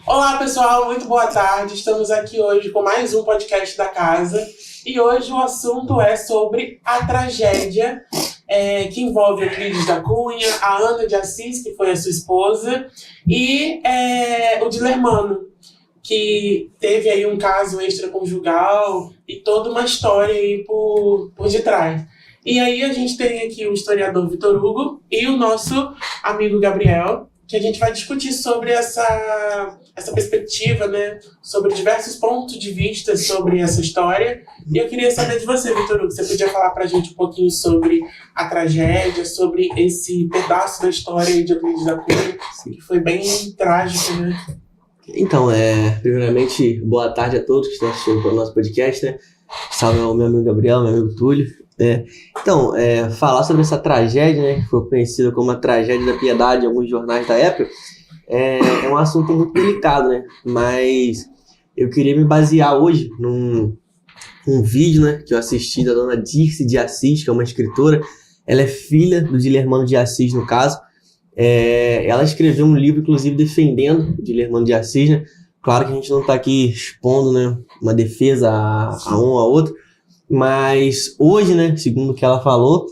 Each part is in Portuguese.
Olá pessoal, muito boa tarde. Estamos aqui hoje com mais um podcast da casa e hoje o assunto é sobre a tragédia que envolve Euclides da Cunha, a Ana de Assis, que foi a sua esposa, e o Dilermano, que teve aí um caso extraconjugal e toda uma história aí por detrás. E aí a gente tem aqui o historiador Vitor Hugo e o nosso amigo Gabriel, que a gente vai discutir sobre essa perspectiva, né? Sobre diversos pontos de vista sobre essa história. E eu queria saber de você, Vitor Hugo, você podia falar pra gente um pouquinho sobre a tragédia, sobre esse pedaço da história de Euclides da Cunha, que foi bem trágico, né? Então, primeiramente, boa tarde a todos que estão assistindo para o nosso podcast, né? Salve ao meu amigo Gabriel, meu amigo Túlio. Então, falar sobre essa tragédia, né, que foi conhecida como a tragédia da piedade em alguns jornais da época, é um assunto muito delicado, né? Mas eu queria me basear hoje num vídeo, né, que eu assisti da dona Dirce de Assis, que é uma escritora. Ela é filha do Dilermano de Assis, no caso. Ela escreveu um livro, inclusive, defendendo o Dilermano de Assis, né? Claro que a gente não está aqui expondo, né, uma defesa a um ou a outro, mas hoje, né, segundo o que ela falou,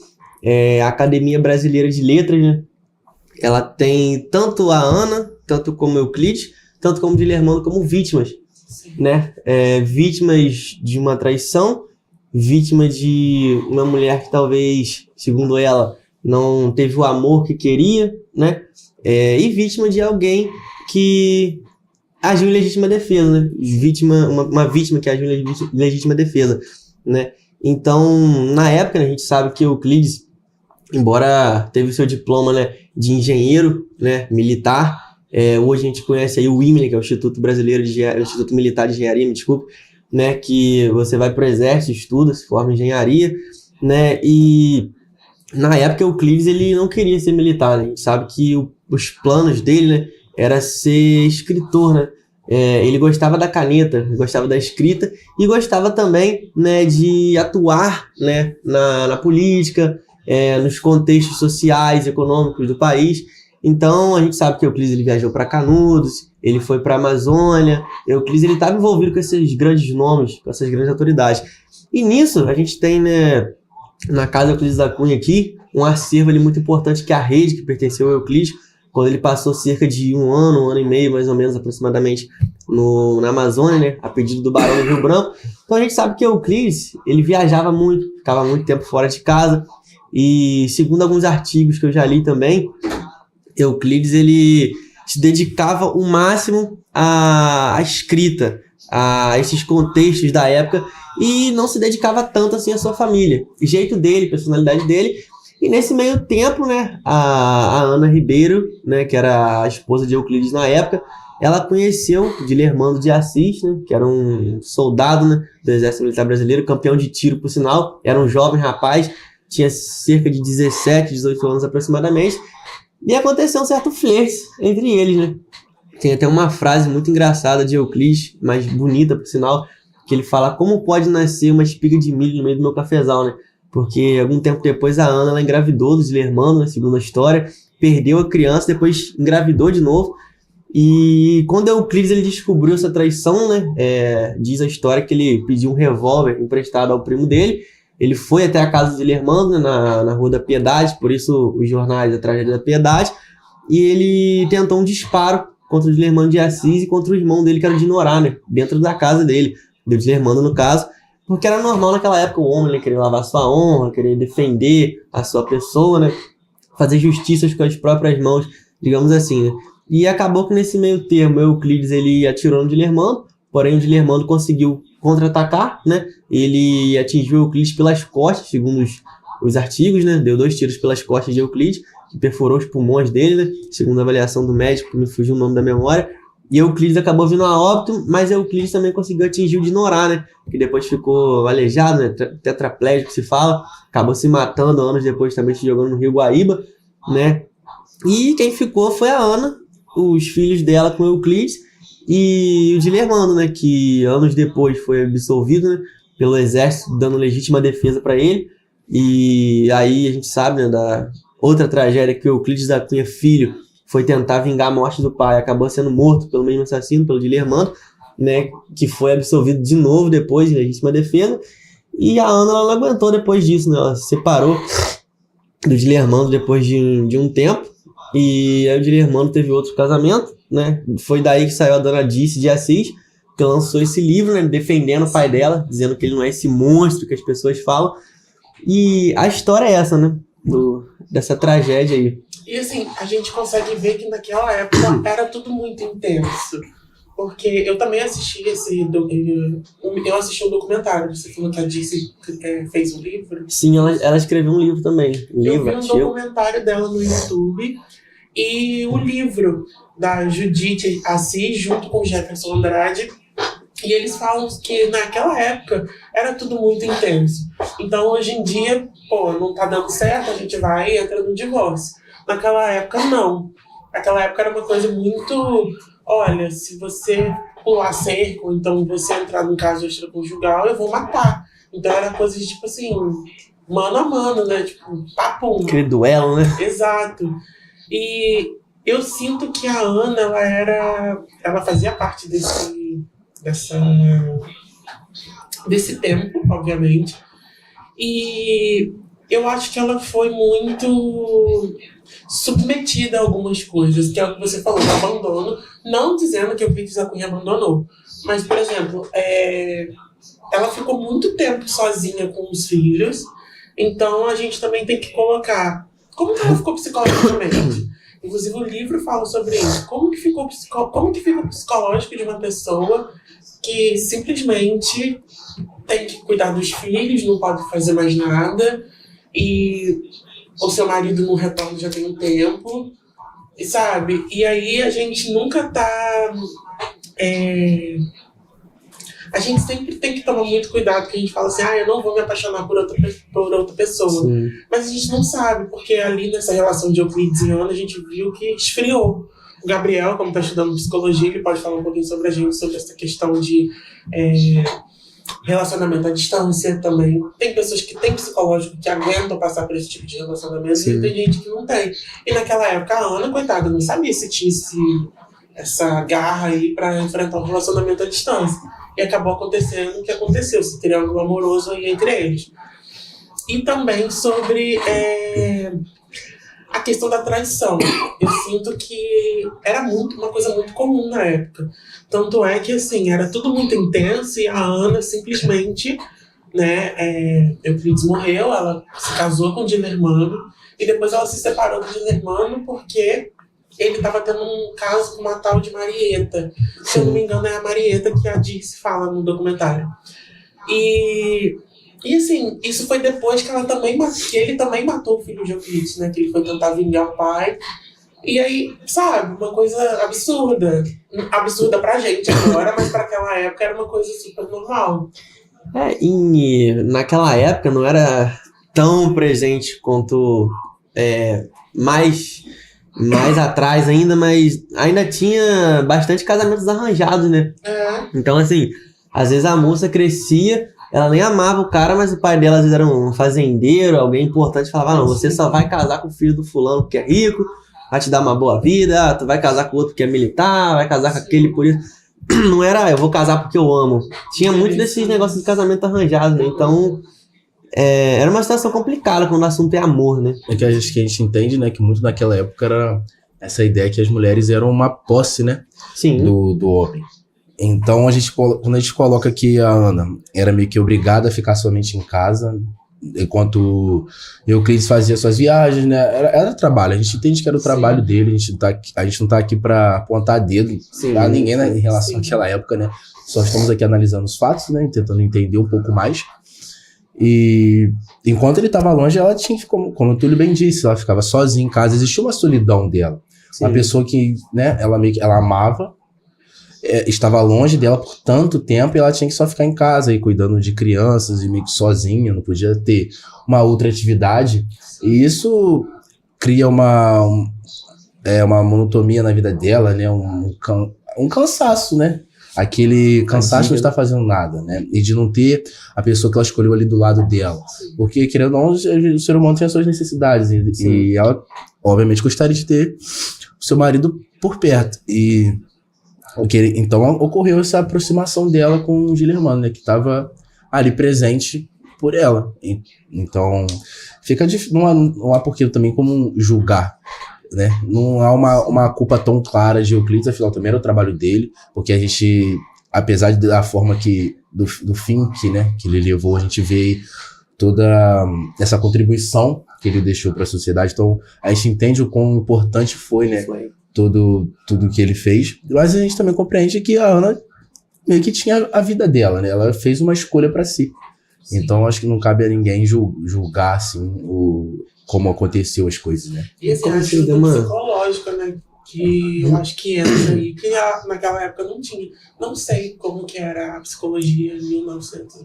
a Academia Brasileira de Letras, né, ela tem tanto a Ana, tanto como Euclides, tanto como Dilermano, como vítimas, né? Vítimas de uma traição, vítima de uma mulher que talvez, segundo ela, não teve o amor que queria, né? E vítima de alguém que agiu em legítima defesa, né? Uma vítima que agiu em legítima defesa, né? Então, na época, né, a gente sabe que Euclides, embora teve o seu diploma, né, de engenheiro, né, militar, hoje a gente conhece aí o IME, que é o Instituto Militar de Engenharia, me desculpe, né, que você vai para o exército, estuda, se forma em engenharia, né? E na época Euclides ele não queria ser militar, né? A gente sabe que os planos dele, né, era ser escritor, né? Ele gostava da caneta, gostava da escrita e gostava também, né, de atuar, né, na política, nos contextos sociais e econômicos do país. Então a gente sabe que Euclides ele viajou para Canudos, ele foi para a Amazônia. Euclides ele estava envolvido com esses grandes nomes, com essas grandes autoridades. E nisso a gente tem, né, na casa Euclides da Cunha aqui, um acervo ali muito importante, que é a rede que pertenceu a Euclides, quando ele passou cerca de um ano e meio, mais ou menos, aproximadamente, na Amazônia, né, a pedido do Barão do Rio Branco. Então a gente sabe que Euclides, ele viajava muito, ficava muito tempo fora de casa, e segundo alguns artigos que eu já li também, Euclides, ele se dedicava o máximo à escrita, a esses contextos da época, e não se dedicava tanto assim à sua família. O jeito dele, personalidade dele. E nesse meio tempo, né, a Ana Ribeiro, né, que era a esposa de Euclides na época, ela conheceu Dilermano de Assis, né, que era um soldado, né, do Exército Militar Brasileiro, campeão de tiro, por sinal. Era um jovem rapaz, tinha cerca de 17, 18 anos aproximadamente. E aconteceu um certo flerte entre eles, né? Tem até uma frase muito engraçada de Euclides, mais bonita, por sinal, que ele fala: como pode nascer uma espiga de milho no meio do meu cafezal, né? Porque algum tempo depois a Ana ela engravidou do Dilermano, né, segundo a história, perdeu a criança, depois engravidou de novo. E quando Euclides ele descobriu essa traição, né, diz a história que ele pediu um revólver emprestado ao primo dele. Ele foi até a casa do Dilermano, né, na Rua da Piedade, por isso os jornais da Tragédia da Piedade, e ele tentou um disparo contra o Dilermano de Assis e contra o irmão dele, que era o Dinorá, né, dentro da casa dele, do Dilermano no caso, porque era normal naquela época o homem, né, querer lavar sua honra, querer defender a sua pessoa, né, fazer justiças com as próprias mãos, digamos assim, né. E acabou que nesse meio termo Euclides ele atirou no Dilermano, porém o Dilermano conseguiu contra-atacar, né, ele atingiu Euclides pelas costas, segundo os artigos, né, deu 2 tiros pelas costas de Euclides, que perfurou os pulmões dele, né, segundo a avaliação do médico, que me fugiu o nome da memória. E Euclides acabou vindo a óbito, mas Euclides também conseguiu atingir o Dinorá, né? Que depois ficou aleijado, né? Tetraplégico se fala. Acabou se matando anos depois, também se jogando no Rio Guaíba, né? E quem ficou foi a Ana, os filhos dela com Euclides e o Dilermano, né? Que anos depois foi absolvido, né, pelo exército, dando legítima defesa para ele. E aí a gente sabe, né, da outra tragédia, que o Euclides da Cunha Filho foi tentar vingar a morte do pai, acabou sendo morto pelo mesmo assassino, pelo Dilermando, né, que foi absolvido de novo depois de legítima defesa. E a Ana, ela não aguentou depois disso, né? Ela se separou do Dilermando depois de um tempo. E aí o Dilermando teve outro casamento, né? Foi daí que saiu a Dona Dice de Assis, que lançou esse livro, né, defendendo o pai dela, dizendo que ele não é esse monstro que as pessoas falam. E a história é essa, né? Dessa tragédia aí. E assim, a gente consegue ver que naquela época era tudo muito intenso. Porque eu também assisti eu assisti um documentário. Você falou que a Dice fez um livro. Sim, ela escreveu um livro também. Eu vi um documentário dela no YouTube. E o livro da Judite Assis, junto com o Jefferson Andrade. E eles falam que naquela época era tudo muito intenso. Então hoje em dia, não tá dando certo, a gente vai e entra no divórcio. Naquela época, não. Naquela época era uma coisa muito... Olha, se você pular cerco, ou então você entrar num caso extraconjugal, eu vou matar. Então era coisa de, tipo assim, mano a mano, né? Tipo, papum. Aquele duelo, né? Exato. E eu sinto que a Ana, ela fazia parte desse tempo, obviamente. E eu acho que ela foi muito submetida a algumas coisas, que é o que você falou, do abandono. Não dizendo que o Euclides da Cunha abandonou, mas, por exemplo, ela ficou muito tempo sozinha com os filhos, então a gente também tem que colocar como que ela ficou psicologicamente. Inclusive o livro fala sobre isso. Como que fica o psicológico de uma pessoa que simplesmente tem que cuidar dos filhos, não pode fazer mais nada, e o seu marido não retorna já tem um tempo, e sabe? E aí a gente nunca tá... A gente sempre tem que tomar muito cuidado, porque a gente fala assim, eu não vou me apaixonar por outra pessoa. Sim. Mas a gente não sabe, porque ali nessa relação de Euclides e Ana, a gente viu que esfriou. O Gabriel, como está estudando psicologia, ele pode falar um pouquinho sobre a gente, sobre essa questão de relacionamento à distância também. Tem pessoas que têm psicológico que aguentam passar por esse tipo de relacionamento. Sim. E tem gente que não tem. E naquela época a Ana, coitada, não sabia se tinha essa garra aí para enfrentar um relacionamento à distância. E acabou acontecendo o que aconteceu, esse triângulo amoroso aí entre eles. E também sobre a questão da traição. Eu sinto que era uma coisa muito comum na época. Tanto é que, assim, era tudo muito intenso e a Ana simplesmente, Euclides morreu, ela se casou com o Dilermando e depois ela se separou do Dilermando porque ele estava tendo um caso com uma tal de Marieta. Se eu não me engano, é a Marieta que a Dice fala no documentário. E assim, isso foi depois que ele também matou o filho de Euclides, né? Que ele foi tentar vingar o pai. E aí, sabe, uma coisa absurda. Absurda pra gente agora, mas pra aquela época era uma coisa super normal. E naquela época não era tão presente quanto mais atrás ainda, mas ainda tinha bastante casamentos arranjados, né? Então, assim, às vezes a moça crescia, ela nem amava o cara, mas o pai dela às vezes era um fazendeiro, alguém importante, falava, não, você só vai casar com o filho do fulano porque é rico, vai te dar uma boa vida, tu vai casar com outro que é militar, vai casar com aquele por isso. Não era, eu vou casar porque eu amo. Tinha muito desses negócios de casamento arranjado, né? Então, era uma situação complicada quando o assunto é amor, né? É que a gente entende, né, que muito naquela época era essa ideia que as mulheres eram uma posse, né? Sim. Do homem. Então, quando a gente coloca que a Ana era meio que obrigada a ficar somente em casa, enquanto Euclides fazia suas viagens, né? Era trabalho. A gente entende que era o trabalho dele, a gente não tá aqui pra apontar dedo a ninguém, né, em relação àquela época, né? Só estamos aqui analisando os fatos, né? Tentando entender um pouco mais. E enquanto ele estava longe, ela tinha, como o Túlio bem disse, ela ficava sozinha em casa, existia uma solidão dela. Sim. Uma pessoa que, né, ela amava, estava longe dela por tanto tempo e ela tinha que só ficar em casa aí, cuidando de crianças e meio que sozinha, não podia ter uma outra atividade. E isso cria uma monotonia na vida dela, né, um cansaço, né? Aquele cansaço de não estar fazendo nada, né? E de não ter a pessoa que ela escolheu ali do lado dela. Porque, querendo ou não, o ser humano tem as suas necessidades. E ela, obviamente, gostaria de ter seu marido por perto. E então ocorreu essa aproximação dela com o Dilermano, né? Que estava ali presente por ela. Então, fica difícil. Não há por que também como julgar, né? Não há uma culpa tão clara de Euclides, afinal também era o trabalho dele, porque a gente, apesar da forma do fim que ele levou, a gente vê toda essa contribuição que ele deixou para a sociedade. Então, a gente entende o quão importante foi, né? Tudo que ele fez. Mas a gente também compreende que a Ana meio que tinha a vida dela, né? Ela fez uma escolha para si. Sim. Então, acho que não cabe a ninguém julgar, assim, como aconteceu as coisas, né? E esse ajuda psicológica, né? Que eu acho que entra aí, que naquela época não tinha. Não sei como que era a psicologia em 1800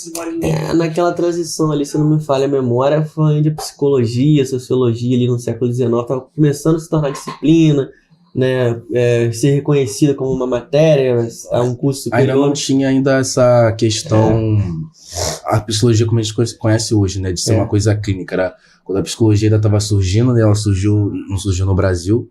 bolinha. Naquela transição ali, se não me falha a memória, foi de psicologia, sociologia ali no século XIX, estava começando a se tornar disciplina, né? Ser reconhecida como uma matéria, um curso superior. Ainda não tinha ainda essa questão, a psicologia como a gente conhece hoje, né? De ser uma coisa clínica. Quando a psicologia ainda estava surgindo, né? Ela não surgiu no Brasil,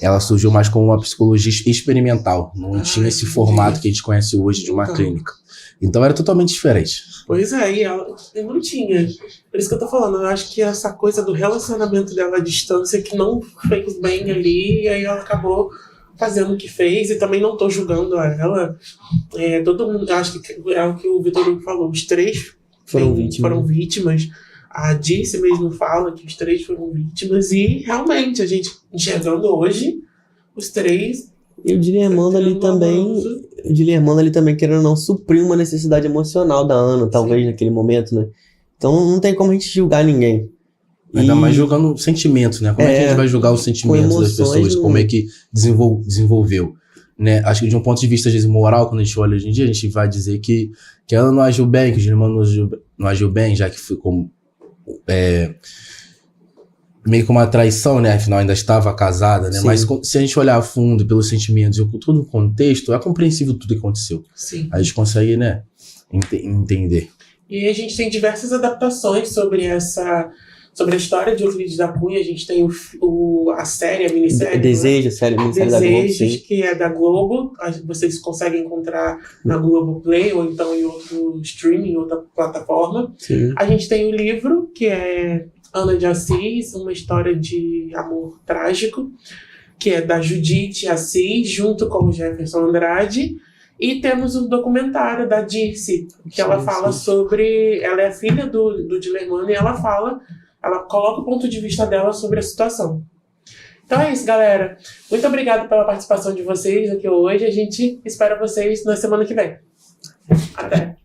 ela surgiu mais como uma psicologia experimental. Não tinha esse formato que a gente conhece hoje de uma clínica. Então era totalmente diferente. Pois é, e ela não tinha. Por isso que eu tô falando, eu acho que essa coisa do relacionamento dela à distância que não fez bem ali, e aí ela acabou fazendo o que fez, e também não tô julgando ela. Todo mundo, acho que é o que o Vitor Hugo falou, os três foram vítimas. A Dirce mesmo fala que os três foram vítimas, e realmente, a gente enxergando hoje, os três... E o Dilermano ali também, querendo ou não, supriu uma necessidade emocional da Ana, talvez, naquele momento, né? Então não tem como a gente julgar ninguém. Ainda mais julgando sentimentos, né? Como é que a gente vai julgar os sentimentos das pessoas? Como é que desenvolveu? Né? Acho que de um ponto de vista, às vezes, moral, quando a gente olha hoje em dia, a gente vai dizer que ela não agiu bem, que o Dilermano não agiu bem, já que foi como... meio que uma traição, né? Afinal, ainda estava casada, né? Sim. Mas se a gente olhar a fundo pelos sentimentos e todo o contexto, é compreensível tudo que aconteceu. Sim. A gente consegue, né? Entender. E a gente tem diversas adaptações sobre a história de Euclides da Cunha. A gente tem a série, a minissérie. Desejo, série, a minissérie da Globo. Desejos, que é da Globo. Vocês conseguem encontrar na Globoplay ou então em outro streaming, outra plataforma. Sim. A gente tem o livro, que é Ana de Assis, uma história de amor trágico, que é da Judite Assis, junto com o Jefferson Andrade. E temos um documentário da Dirce, que ela fala sobre... Ela é filha do Dilermano, e ela coloca o ponto de vista dela sobre a situação. Então é isso, galera. Muito obrigada pela participação de vocês aqui hoje. A gente espera vocês na semana que vem. Até!